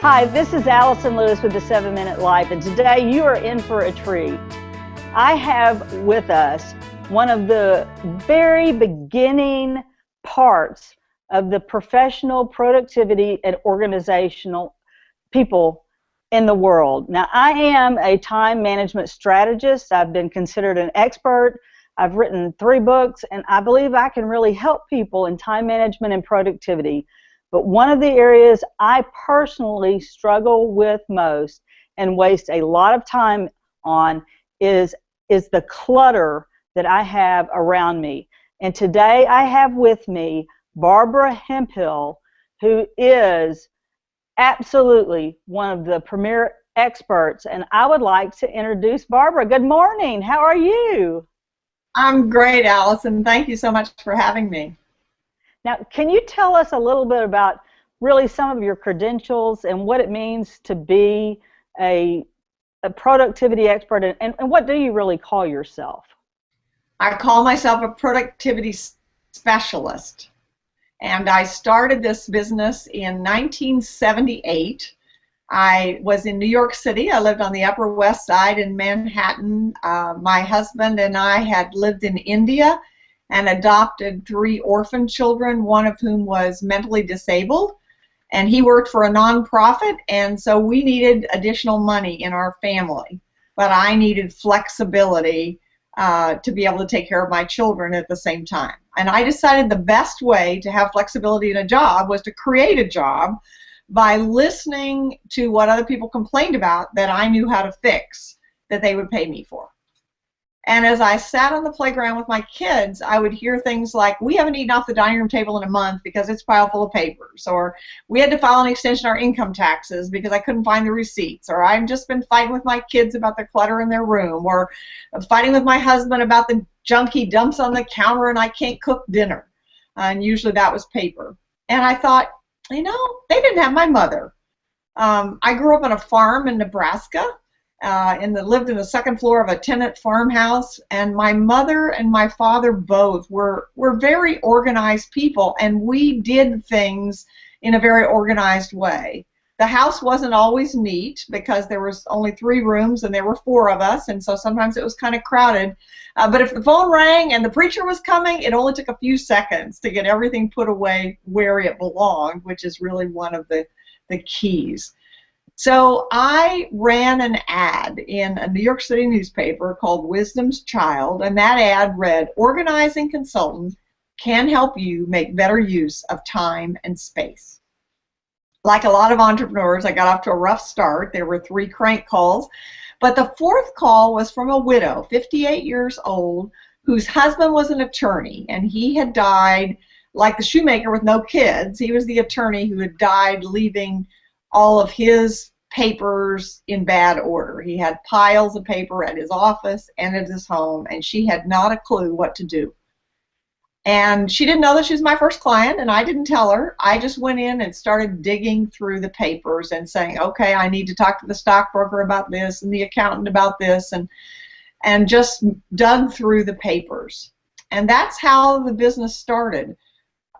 Hi, this is Allison Lewis with the 7-Minute Life, and today you are in for a treat. I have with us one of the very beginning parts of the professional productivity and organizational people in the world. Now, I am a time management strategist. I've been considered an expert. I've written 3 books, and I believe I can really help people in time management and productivity. But one of the areas I personally struggle with most and waste a lot of time on is the clutter that I have around me. And today I have with me Barbara Hemphill, who is absolutely one of the premier experts. And I would like to introduce Barbara. Good morning. How are you? I'm great, Allison. Thank you so much for having me. Now, can you tell us a little bit about really some of your credentials and what it means to be a productivity expert, and what do you really call yourself? I call myself a productivity specialist, and I started this business in 1978. I was in New York City. I lived on the Upper West Side in Manhattan. My husband and I had lived in India and adopted 3 orphan children, one of whom was mentally disabled. And he worked for a nonprofit, and so we needed additional money in our family. But I needed flexibility to be able to take care of my children at the same time. And I decided the best way to have flexibility in a job was to create a job by listening to what other people complained about that I knew how to fix, that they would pay me for. And as I sat on the playground with my kids, I would hear things like, we haven't eaten off the dining room table in a month because it's piled full of papers, or we had to file an extension on our income taxes because I couldn't find the receipts, or I've just been fighting with my kids about the clutter in their room, or fighting with my husband about the junk he dumps on the counter and I can't cook dinner. And usually that was paper. And I thought, they didn't have my mother. I grew up on a farm in Nebraska. Lived in the second floor of a tenant farmhouse, and my mother and my father both were very organized people, and we did things in a very organized way. The house wasn't always neat because there was only 3 rooms and there were 4 of us, and so sometimes it was kind of crowded. But if the phone rang and the preacher was coming, it only took a few seconds to get everything put away where it belonged, which is really one of the keys. So I ran an ad in a New York City newspaper called Wisdom's Child, and that ad read, "Organizing consultant can help you make better use of time and space." Like a lot of entrepreneurs, I got off to a rough start. There were 3 crank calls, but the 4th call was from a widow, 58 years old, whose husband was an attorney, and he had died like the shoemaker with no kids. He was the attorney who had died leaving all of his papers in bad order. He had piles of paper at his office and at his home, and she had not a clue what to do. And she didn't know that she was my first client, and I didn't tell her. I just went in and started digging through the papers and saying, okay, I need to talk to the stockbroker about this and the accountant about this, and just dug through the papers. And that's how the business started.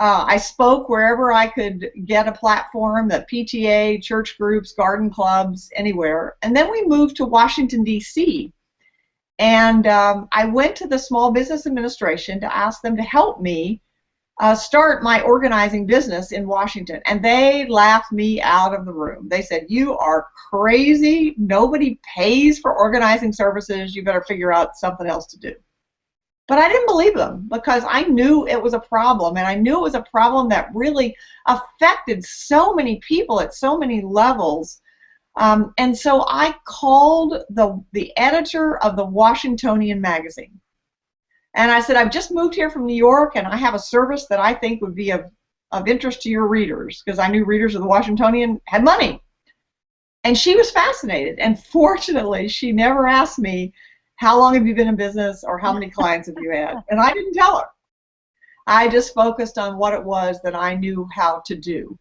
I spoke wherever I could get a platform, the PTA, church groups, garden clubs, anywhere. And then we moved to Washington, D.C. And I went to the Small Business Administration to ask them to help me start my organizing business in Washington. And they laughed me out of the room. They said, "You are crazy. Nobody pays for organizing services. You better figure out something else to do." But I didn't believe them because I knew it was a problem, and I knew it was a problem that really affected so many people at so many levels. And so I called the editor of the Washingtonian magazine. And I said, "I've just moved here from New York, and I have a service that I think would be of interest to your readers," because I knew readers of the Washingtonian had money. And she was fascinated. And fortunately, she never asked me, "How long have you been in business?" or "How many clients have you had?" And I didn't tell her. I just focused on what it was that I knew how to do.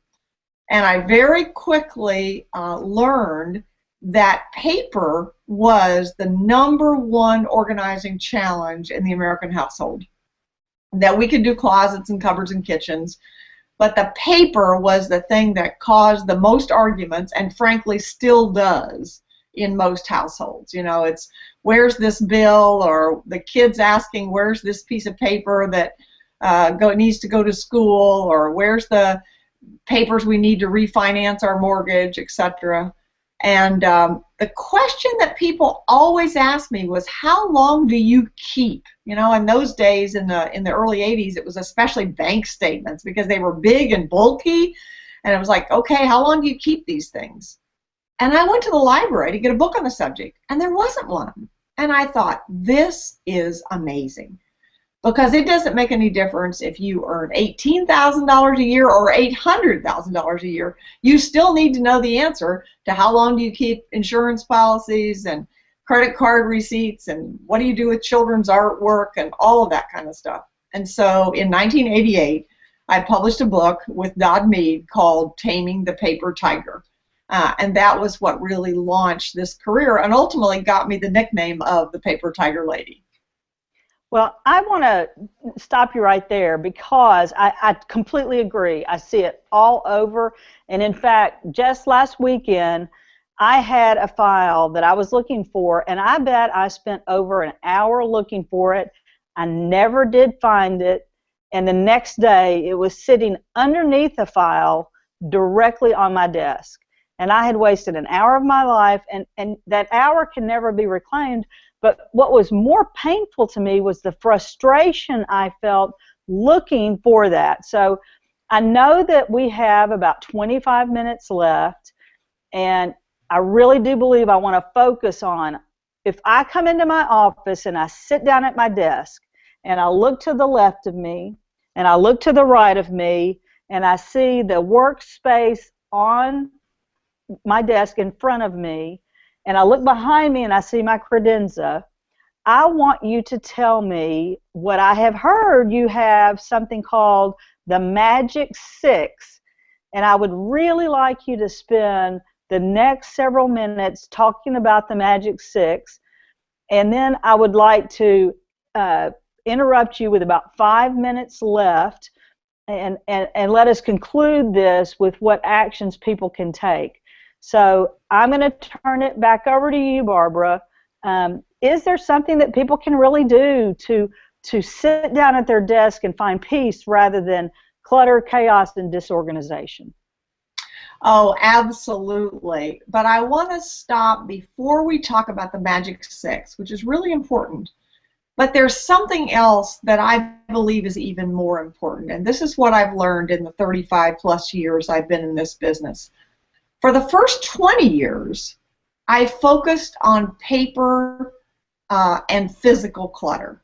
And I very quickly learned that paper was the #1 organizing challenge in the American household. That we could do closets and cupboards and kitchens, But the paper was the thing that caused the most arguments, and frankly still does in most households. You know, it's where's this bill, or the kids asking where's this piece of paper that needs to go to school, or where's the papers we need to refinance our mortgage, etc. And the question that people always asked me was, how long do you keep? You know, in those days, in the early 80s, it was especially bank statements because they were big and bulky. And it was like, okay, how long do you keep these things? And I went to the library to get a book on the subject, and there wasn't one. And I thought, this is amazing. Because it doesn't make any difference if you earn $18,000 a year or $800,000 a year. You still need to know the answer to how long do you keep insurance policies and credit card receipts, and what do you do with children's artwork and all of that kind of stuff. And so in 1988, I published a book with Dodd Mead called Taming the Paper Tiger. And that was what really launched this career and ultimately got me the nickname of the Paper Tiger Lady. Well, I want to stop you right there because I completely agree. I see it all over. And in fact, just last weekend, I had a file that I was looking for, and I bet I spent over an hour looking for it. I never did find it. And the next day, it was sitting underneath the file directly on my desk. And I had wasted an hour of my life, and that hour can never be reclaimed. But what was more painful to me was the frustration I felt looking for that. So I know that we have about 25 minutes left, and I really do believe I want to focus on, if I come into my office and I sit down at my desk and I look to the left of me and I look to the right of me and I see the workspace on my desk in front of me, and I look behind me and I see my credenza, I want you to tell me what I have heard. You have something called the Magic Six, and I would really like you to spend the next several minutes talking about the Magic Six, and then I would like to interrupt you with about 5 minutes left and let us conclude this with what actions people can take. So I'm going to turn it back over to you, Barbara. Is there something that people can really do to sit down at their desk and find peace rather than clutter, chaos, and disorganization? Oh, absolutely. But I want to stop before we talk about the Magic Six, which is really important. But there's something else that I believe is even more important, and this is what I've learned in the 35 plus years I've been in this business. For the first 20 years, I focused on paper and physical clutter.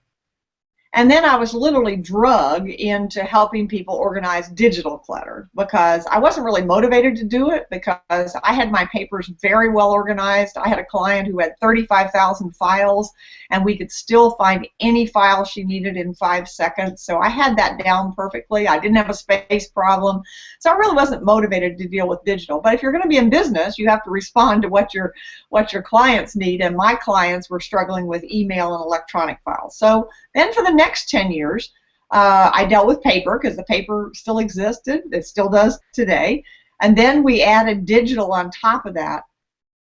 And then I was literally drugged into helping people organize digital clutter because I wasn't really motivated to do it because I had my papers very well organized. I had a client who had 35,000 files, and we could still find any file she needed in 5 seconds. So I had that down perfectly. I didn't have a space problem. So I really wasn't motivated to deal with digital. But if you're going to be in business, you have to respond to what your clients need, and my clients were struggling with email and electronic files. So then for the next 10 years, I dealt with paper because the paper still existed. It still does today. And then we added digital on top of that.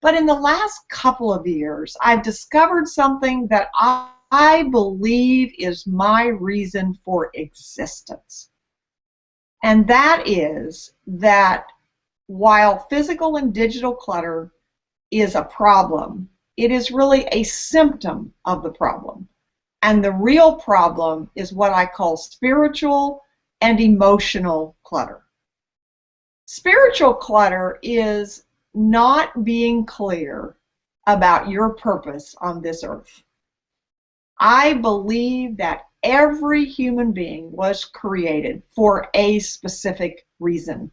But in the last couple of years, I've discovered something that I believe is my reason for existence. And that is that while physical and digital clutter is a problem, it is really a symptom of the problem. And the real problem is what I call spiritual and emotional clutter. Spiritual clutter is not being clear about your purpose on this earth. I believe that every human being was created for a specific reason.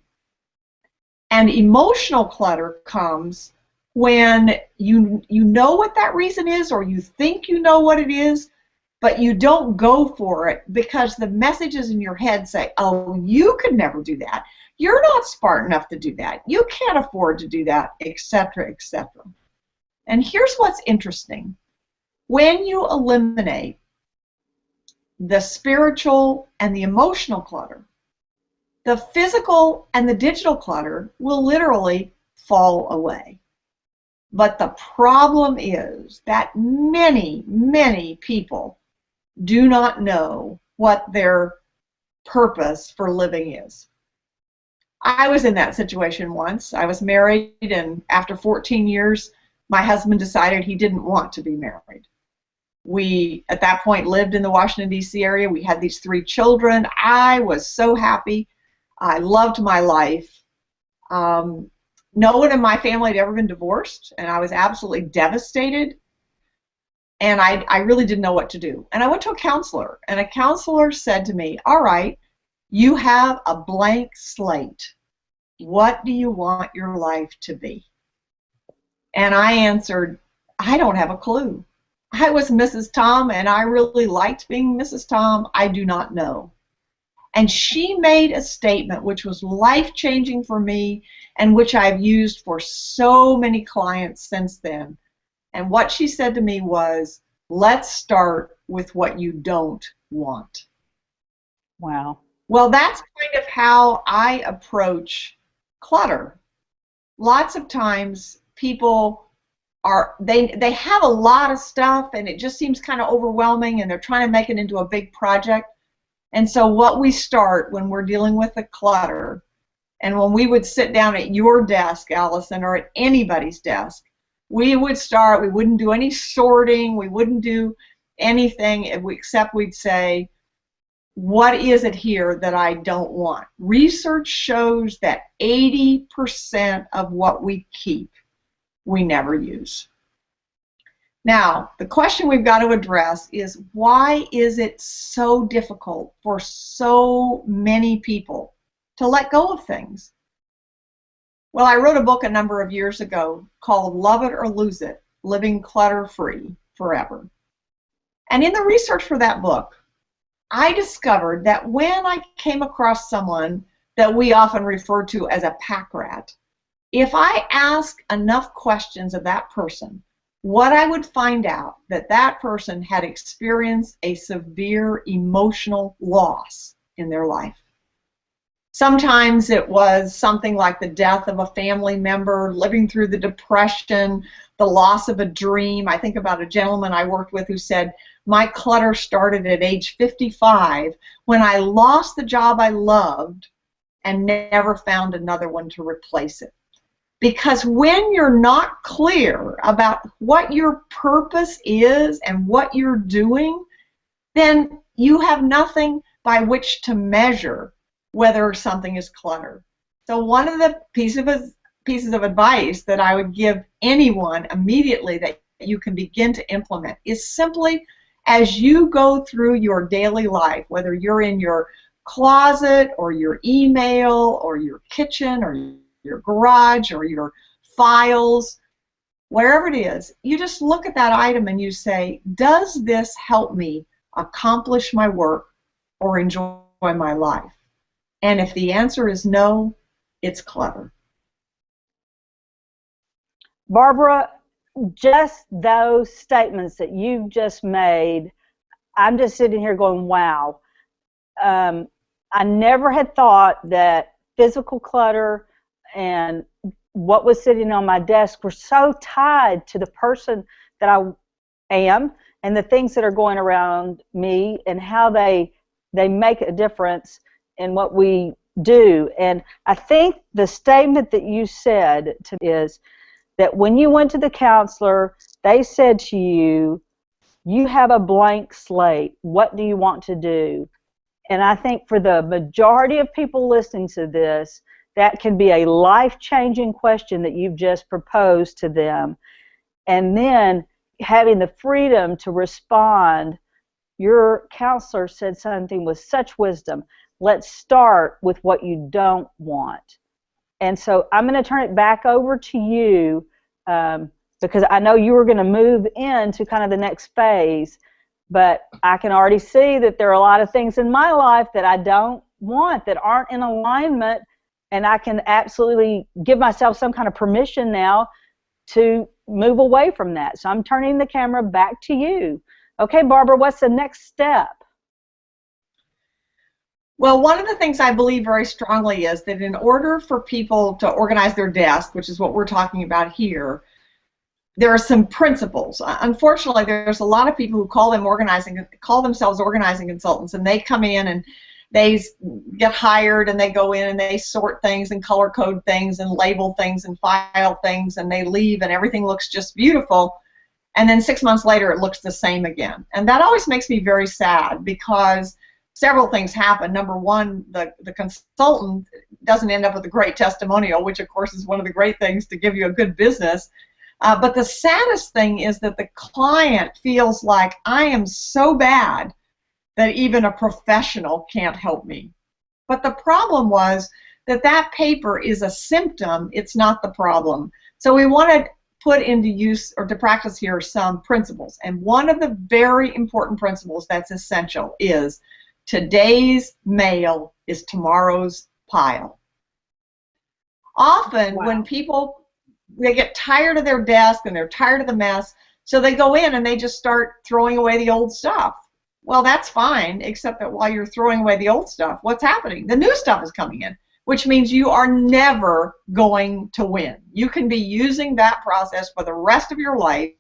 And emotional clutter comes when you know what that reason is, or you think you know what it is, but you don't go for it because the messages in your head say, oh, you could never do that. You're not smart enough to do that. You can't afford to do that, etc., etc. And here's what's interesting. When you eliminate the spiritual and the emotional clutter, the physical and the digital clutter will literally fall away. But the problem is that many, many people do not know what their purpose for living is. I was in that situation once. I was married, and after 14 years, my husband decided he didn't want to be married. We, at that point, lived in the Washington, D.C. area. We had these 3 children. I was so happy. I loved my life. No one in my family had ever been divorced, and I was absolutely devastated. And I really didn't know what to do. And I went to a counselor, and a counselor said to me, all right, you have a blank slate. What do you want your life to be? And I answered, I don't have a clue. I was Mrs. Tom, and I really liked being Mrs. Tom. I do not know. And she made a statement which was life-changing for me and which I've used for so many clients since then. And what she said to me was, let's start with what you don't want. Wow. Well, that's kind of how I approach clutter. Lots of times people they have a lot of stuff and it just seems kind of overwhelming and they're trying to make it into a big project. And so what we start when we're dealing with the clutter, and when we would sit down at your desk, Allison, or at anybody's desk, we would start, we wouldn't do any sorting, we wouldn't do anything except we'd say, what is it here that I don't want? Research shows that 80% of what we keep, we never use. Now, the question we've got to address is, why is it so difficult for so many people to let go of things? Well, I wrote a book a number of years ago called Love It or Lose It, Living Clutter-Free Forever. And in the research for that book, I discovered that when I came across someone that we often refer to as a pack rat, if I ask enough questions of that person, what I would find out that that person had experienced a severe emotional loss in their life. Sometimes it was something like the death of a family member, living through the depression, the loss of a dream. I think about a gentleman I worked with who said, my clutter started at age 55 when I lost the job I loved and never found another one to replace it. Because when you're not clear about what your purpose is and what you're doing, then you have nothing by which to measure whether something is cluttered. So one of the pieces of advice that I would give anyone immediately that you can begin to implement is simply, as you go through your daily life, whether you're in your closet or your email or your kitchen or your garage or your files, wherever it is, you just look at that item and you say, does this help me accomplish my work or enjoy my life? And if the answer is no, it's clutter. Barbara, just those statements that you've just made, I'm just sitting here going, wow. I never had thought that physical clutter and what was sitting on my desk were so tied to the person that I am and the things that are going around me and how they make a difference in what we do. And I think the statement that you said to me is that when you went to the counselor, they said to you, you have a blank slate. What do you want to do? And I think for the majority of people listening to this, that can be a life-changing question that you've just proposed to them. And then having the freedom to respond, your counselor said something with such wisdom. Let's start with what you don't want. And so I'm going to turn it back over to you because I know you were going to move into kind of the next phase, but I can already see that there are a lot of things in my life that I don't want, that aren't in alignment, and I can absolutely give myself some kind of permission now to move away from that. So I'm turning the camera back to you. Okay, Barbara, what's the next step? Well, one of the things I believe very strongly is that in order for people to organize their desk, which is what we're talking about here, there are some principles. Unfortunately, there's a lot of people who call themselves organizing consultants, and they come in and they get hired and they go in and they sort things and color code things and label things and file things, and they leave and everything looks just beautiful, and then 6 months later it looks the same again. And that always makes me very sad, because several things happen. Number one, the consultant doesn't end up with a great testimonial, which of course is one of the great things to give you a good business. But the saddest thing is that the client feels like, I am so bad that even a professional can't help me. But the problem was that that paper is a symptom, it's not the problem. So we want to put into use or to practice here some principles. And one of the very important principles that's essential is today's mail is tomorrow's pile. Often when people, they get tired of their desk and they're tired of the mess, so they go in and they just start throwing away the old stuff. Well, that's fine, except that while you're throwing away the old stuff, what's happening? The new stuff is coming in, which means you are never going to win. You can be using that process for the rest of your life,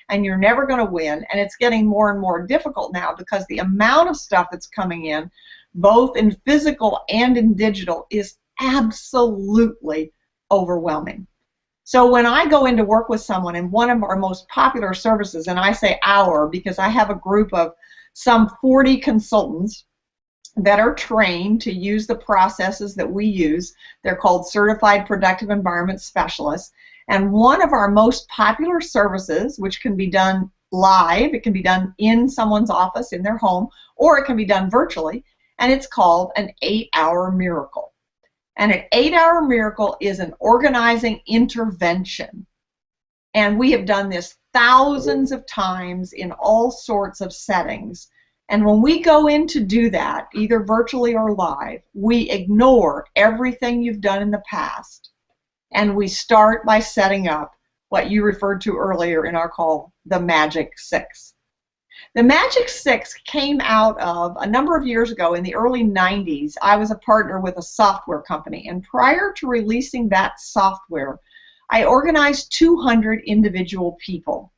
and you're never going to win, and it's getting more and more difficult now because the amount of stuff that's coming in, both in physical and in digital, is absolutely overwhelming. So when I go into work with someone in one of our most popular services, and I say our because I have a group of some 40 consultants that are trained to use the processes that we use. They're called Certified Productive Environment Specialists. And one of our most popular services, which can be done live, it can be done in someone's office, in their home, or it can be done virtually, and it's called an 8-hour miracle. And an 8-hour miracle is an organizing intervention. And we have done this thousands of times in all sorts of settings. And when we go in to do that, either virtually or live, we ignore everything you've done in the past. And we start by setting up what you referred to earlier in our call, the Magic 6. The Magic 6 came out of a number of years ago in the early 90s. I was a partner with a software company. And prior to releasing that software, I organized 200 individual people.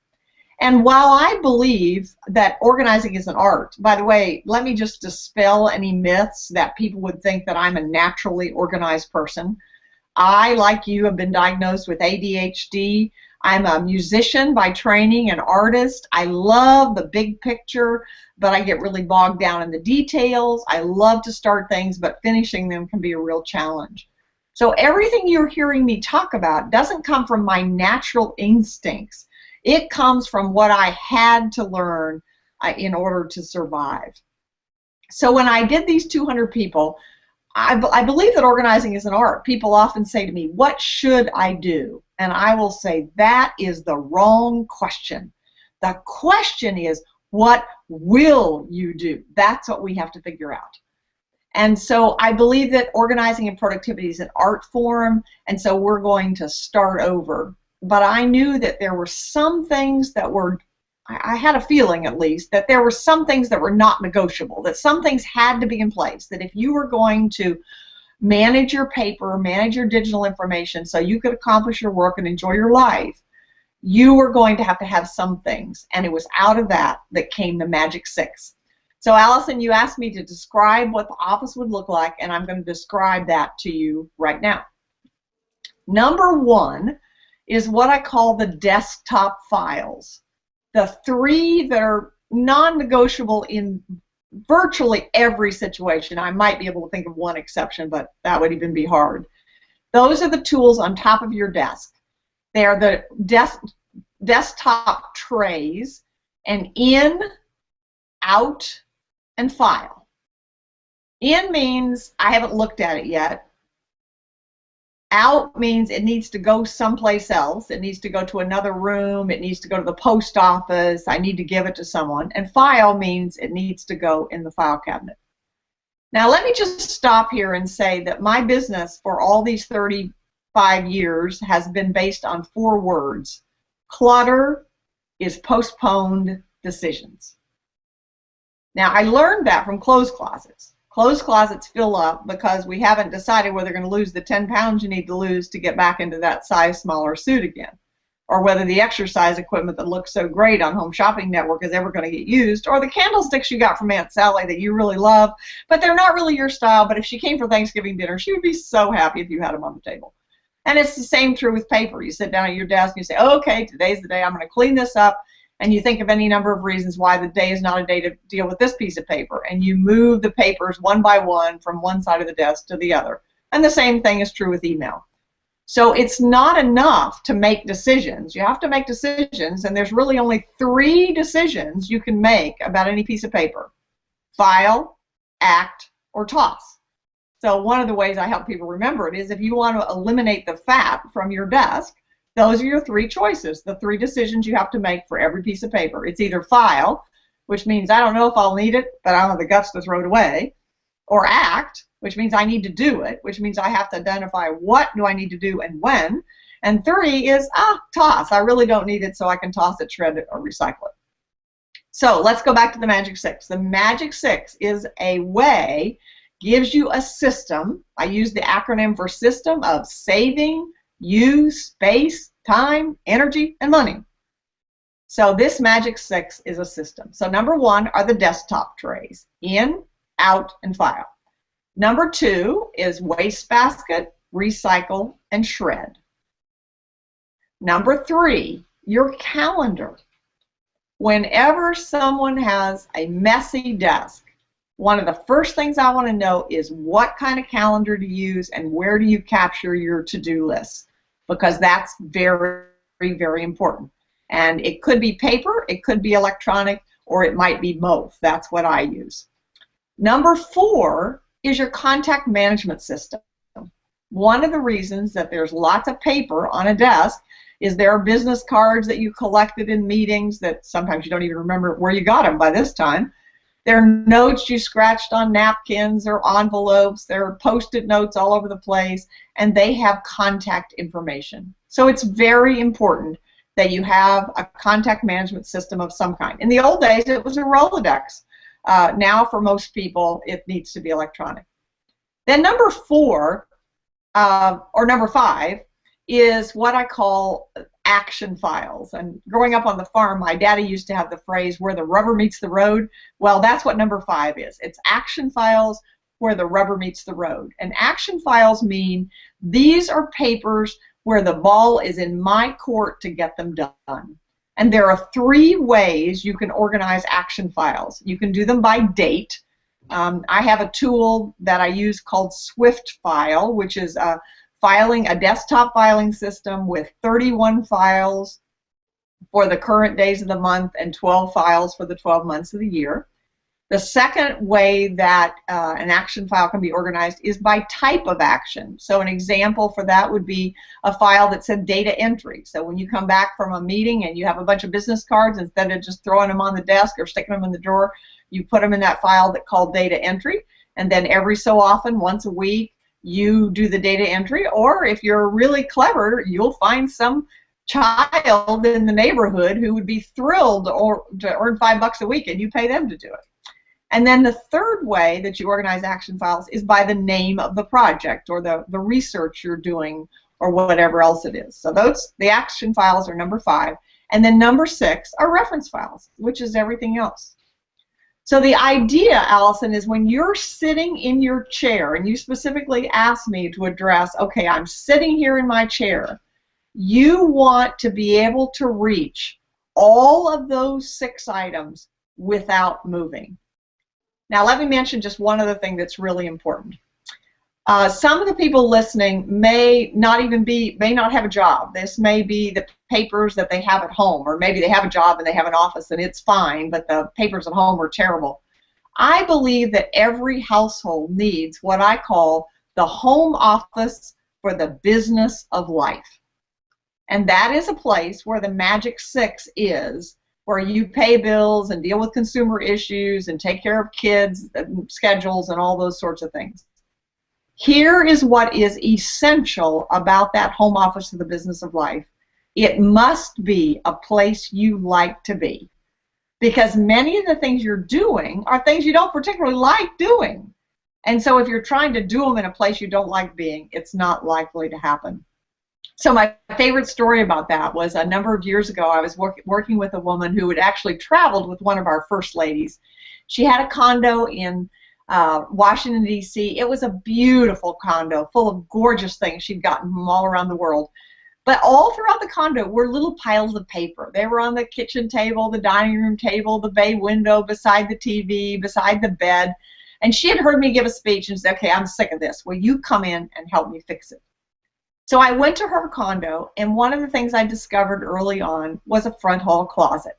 And while I believe that organizing is an art, by the way, let me just dispel any myths that people would think that I'm a naturally organized person. I, like you, have been diagnosed with ADHD. I'm a musician by training, an artist. I love the big picture, but I get really bogged down in the details. I love to start things, but finishing them can be a real challenge. So everything you're hearing me talk about doesn't come from my natural instincts. It comes from what I had to learn in order to survive. So when I did these 200 people, I believe that organizing is an art. People often say to me, what should I do? And I will say, that is the wrong question. The question is, what will you do? That's what we have to figure out. And so I believe that organizing and productivity is an art form, and so we're going to start over. But I knew that there were some things that were, I had a feeling at least, that there were some things that were not negotiable, that some things had to be in place, that if you were going to manage your paper, manage your digital information so you could accomplish your work and enjoy your life, you were going to have some things. And it was out of that that came the Magic 6. So Allison, you asked me to describe what the office would look like, and I'm going to describe that to you right now. Number one is what I call the desktop files. The 3 that are non-negotiable in virtually every situation. I might be able to think of one exception, but that would even be hard. Those are the tools on top of your desk. They are the desktop trays, and in, out, and file. In means I haven't looked at it yet. Out means it needs to go someplace else. It needs to go to another room. It needs to go to the post office. I need to give it to someone. And file means it needs to go in the file cabinet. Now let me just stop here and say that my business for all these 35 years has been based on 4 words. Clutter is postponed decisions. Now, I learned that from clothes closets. Clothes closets fill up because we haven't decided whether you're going to lose the 10 pounds you need to lose to get back into that size smaller suit again, or whether the exercise equipment that looks so great on Home Shopping Network is ever going to get used, or the candlesticks you got from Aunt Sally that you really love, but they're not really your style, but if she came for Thanksgiving dinner, she would be so happy if you had them on the table. And it's the same true with paper. You sit down at your desk and you say, okay, today's the day I'm going to clean this up, and you think of any number of reasons why the day is not a day to deal with this piece of paper, and you move the papers one by one from one side of the desk to the other. And the same thing is true with email. So it's not enough to make decisions. You have to make decisions, and there's really only 3 decisions you can make about any piece of paper: file, act, or toss. So one of the ways I help people remember it is if you want to eliminate the fat from your desk, those are your 3 choices, the 3 decisions you have to make for every piece of paper. It's either file, which means I don't know if I'll need it, but I don't have the guts to throw it away, or act, which means I need to do it, which means I have to identify what do I need to do and when. And 3 is, toss. I really don't need it, so I can toss it, shred it, or recycle it. So let's go back to the Magic 6. The Magic 6 is a way, gives you a system. I use the acronym for system of saving you space, time, energy, and money. So this Magic 6 is a system. So number 1 are the desktop trays: in, out, and file. Number 2 is wastebasket, recycle, and shred. Number 3, your calendar. Whenever someone has a messy desk, one of the first things I want to know is what kind of calendar to use and where do you capture your to-do list, because that's very, very important. And it could be paper, it could be electronic, or it might be both. That's what I use. Number 4 is your contact management system. One of the reasons that there's lots of paper on a desk is there are business cards that you collected in meetings that sometimes you don't even remember where you got them by this time. There are notes you scratched on napkins or envelopes. There are Post-it notes all over the place, and they have contact information. So it's very important that you have a contact management system of some kind. In the old days, it was a Rolodex. Now, for most people, it needs to be electronic. Then number 4, or number 5, is what I call action files. And growing up on the farm, my daddy used to have the phrase, where the rubber meets the road. Well, that's what number 5 is. It's action files where the rubber meets the road. And action files mean these are papers where the ball is in my court to get them done. And there are 3 ways you can organize action files. You can do them by date. I have a tool that I use called Swift File, which is a desktop filing system with 31 files for the current days of the month and 12 files for the 12 months of the year. The second way that an action file can be organized is by type of action. So an example for that would be a file that said data entry. So when you come back from a meeting and you have a bunch of business cards, instead of just throwing them on the desk or sticking them in the drawer, you put them in that file that called data entry. And then every so often, once a week, you do the data entry. Or if you're really clever, you'll find some child in the neighborhood who would be thrilled to earn $5 a week, and you pay them to do it. And then the third way that you organize action files is by the name of the project or the research you're doing or whatever else it is. So the action files are number 5. And then number 6 are reference files, which is everything else. So the idea, Allison, is when you're sitting in your chair, and you specifically asked me to address, okay, I'm sitting here in my chair, you want to be able to reach all of those 6 items without moving. Now, let me mention just one other thing that's really important. Some of the people listening may not have a job. This may be the papers that they have at home, or maybe they have a job and they have an office and it's fine, but the papers at home are terrible. I believe that every household needs what I call the home office for the business of life. And that is a place where the Magic 6 is, where you pay bills and deal with consumer issues and take care of kids and schedules and all those sorts of things. Here is what is essential about that home office of the business of life. It must be a place you like to be, because many of the things you're doing are things you don't particularly like doing. And so if you're trying to do them in a place you don't like being, it's not likely to happen. So my favorite story about that was a number of years ago. I was working with a woman who had actually traveled with one of our first ladies. She had a condo in Washington, D.C. It was a beautiful condo full of gorgeous things she'd gotten from all around the world. But all throughout the condo were little piles of paper. They were on the kitchen table, the dining room table, the bay window, beside the TV, beside the bed. And she had heard me give a speech and said, okay, I'm sick of this. Will you come in and help me fix it? So I went to her condo, and one of the things I discovered early on was a front hall closet.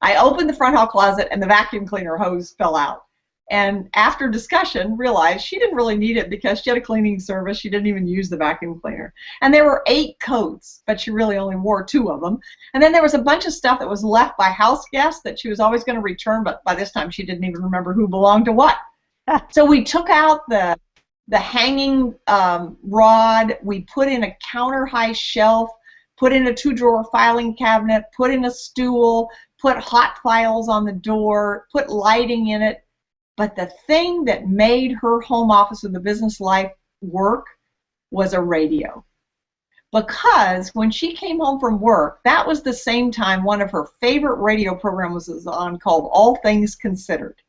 I opened the front hall closet, and the vacuum cleaner hose fell out. And after discussion, realized she didn't really need it because she had a cleaning service. She didn't even use the vacuum cleaner. And there were 8 coats, but she really only wore 2 of them. And then there was a bunch of stuff that was left by house guests that she was always going to return, but by this time she didn't even remember who belonged to what. So we took out the hanging rod, we put in a counter-high shelf, put in a 2-drawer filing cabinet, put in a stool, put hot files on the door, put lighting in it. But the thing that made her home office of the business life work was a radio. Because when she came home from work, that was the same time one of her favorite radio programs was on, called All Things Considered.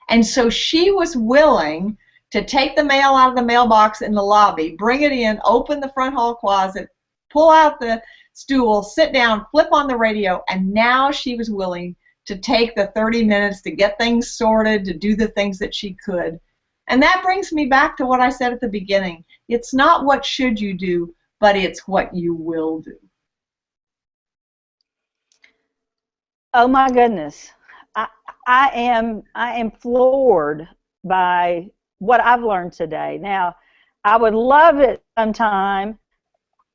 And so she was willing to take the mail out of the mailbox in the lobby, bring it in, open the front hall closet, pull out the stool, sit down, flip on the radio, and now she was willing to take the 30 minutes to get things sorted, to do the things that she could. And that brings me back to what I said at the beginning. It's not what should you do, but it's what you will do. Oh my goodness. I am floored by what I've learned today. Now, I would love it sometime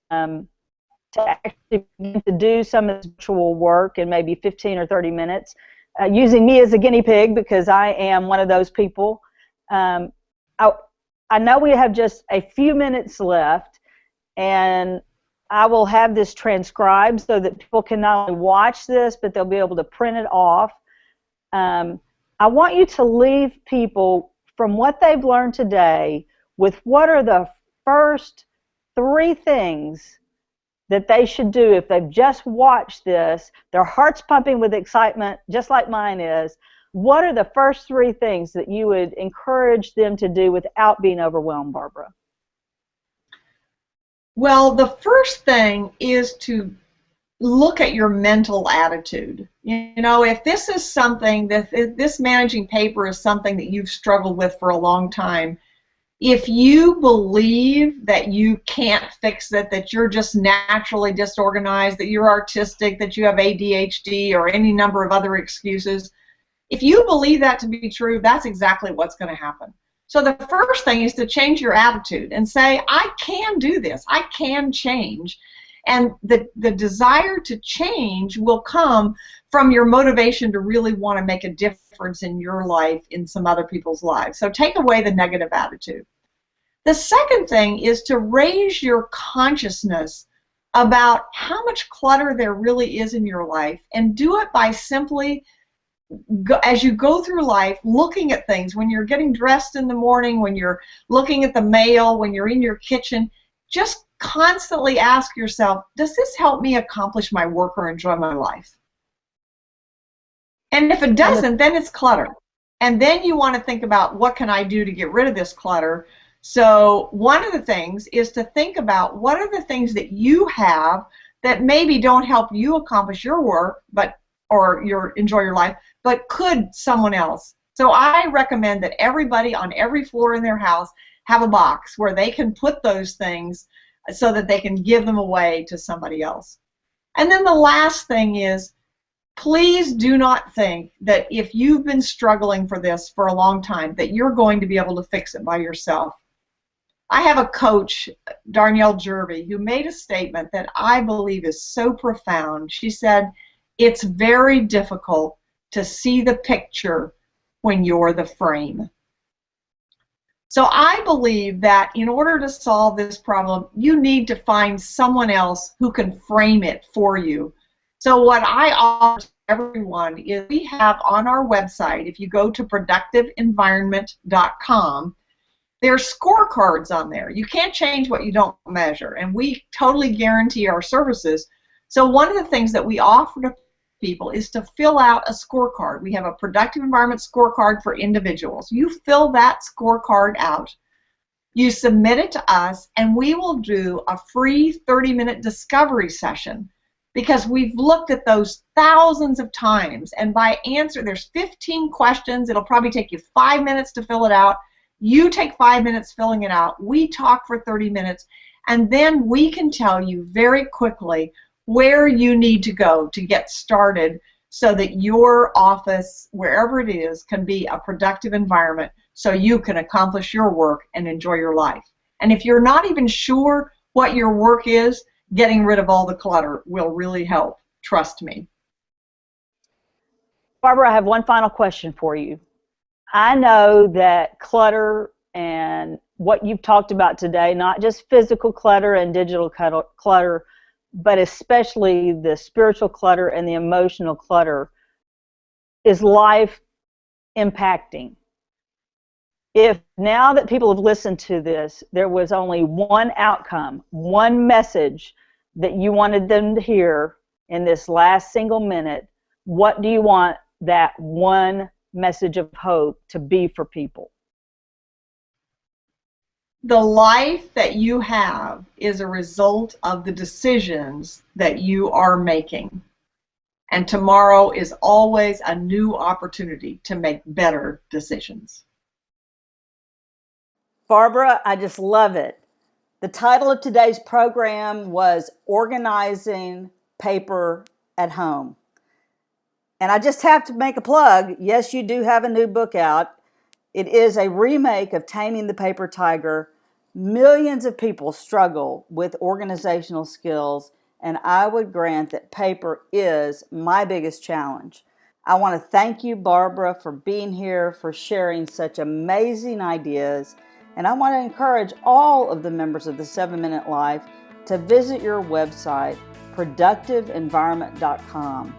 to actually begin to do some of this virtual work in maybe 15 or 30 minutes, using me as a guinea pig because I am one of those people. I know we have just a few minutes left, and I will have this transcribed so that people can not only watch this, but they'll be able to print it off. I want you to leave people from what they've learned today with what are the first 3 things that they should do if they've just watched this, their heart's pumping with excitement, just like mine is. What are the first 3 things that you would encourage them to do without being overwhelmed, Barbara? Well, the first thing is to look at your mental attitude. You know, if this is something if this managing paper is something that you've struggled with for a long time, if you believe that you can't fix it, that you're just naturally disorganized, that you're artistic, that you have ADHD or any number of other excuses, if you believe that to be true, that's exactly what's going to happen. So the first thing is to change your attitude and say, I can do this, I can change. And the desire to change will come from your motivation to really want to make a difference in your life, in some other people's lives. So take away the negative attitude. The second thing is to raise your consciousness about how much clutter there really is in your life, and do it by simply, as you go through life, looking at things. When you're getting dressed in the morning, when you're looking at the mail, when you're in your kitchen, just constantly ask yourself, does this help me accomplish my work or enjoy my life? And if it doesn't, then it's clutter. And then you want to think about, what can I do to get rid of this clutter? So one of the things is to think about, what are the things that you have that maybe don't help you accomplish your work, or enjoy your life, but could someone else? So I recommend that everybody on every floor in their house have a box where they can put those things so that they can give them away to somebody else. And then the last thing is, please do not think that if you've been struggling for this for a long time, that you're going to be able to fix it by yourself. I have a coach, Darnell Jervey, who made a statement that I believe is so profound. She said, it's very difficult to see the picture when you're the frame. So I believe that in order to solve this problem, you need to find someone else who can frame it for you. So what I offer to everyone is, we have on our website, if you go to productiveenvironment.com, There are scorecards on there. You can't change what you don't measure, and we totally guarantee our services. So one of the things that we offer to people is to fill out a scorecard. We have a productive environment scorecard for individuals. You fill that scorecard out, you submit it to us, and we will do a free 30-minute discovery session, because we've looked at those thousands of times, and by answer, there's 15 questions. It'll probably take you 5 minutes to fill it out. You take 5 minutes filling it out. We talk for 30 minutes, and then we can tell you very quickly where you need to go to get started so that your office, wherever it is, can be a productive environment so you can accomplish your work and enjoy your life. And if you're not even sure what your work is, getting rid of all the clutter will really help. Trust me. Barbara, I have one final question for you. I know that clutter and what you've talked about today, not just physical clutter and digital clutter, but especially the spiritual clutter and the emotional clutter, is life impacting. If now that people have listened to this, there was only one outcome, one message that you wanted them to hear in this last single minute, what do you want that one message of hope to be for people? The life that you have is a result of the decisions that you are making. And tomorrow is always a new opportunity to make better decisions. Barbara, I just love it. The title of today's program was Organizing Paper at Home. And I just have to make a plug. Yes, you do have a new book out. It is a remake of Taming the Paper Tiger. Millions of people struggle with organizational skills, and I would grant that paper is my biggest challenge. I want to thank you, Barbara, for being here, for sharing such amazing ideas, and I want to encourage all of the members of the 7-Minute Life to visit your website, productiveenvironment.com.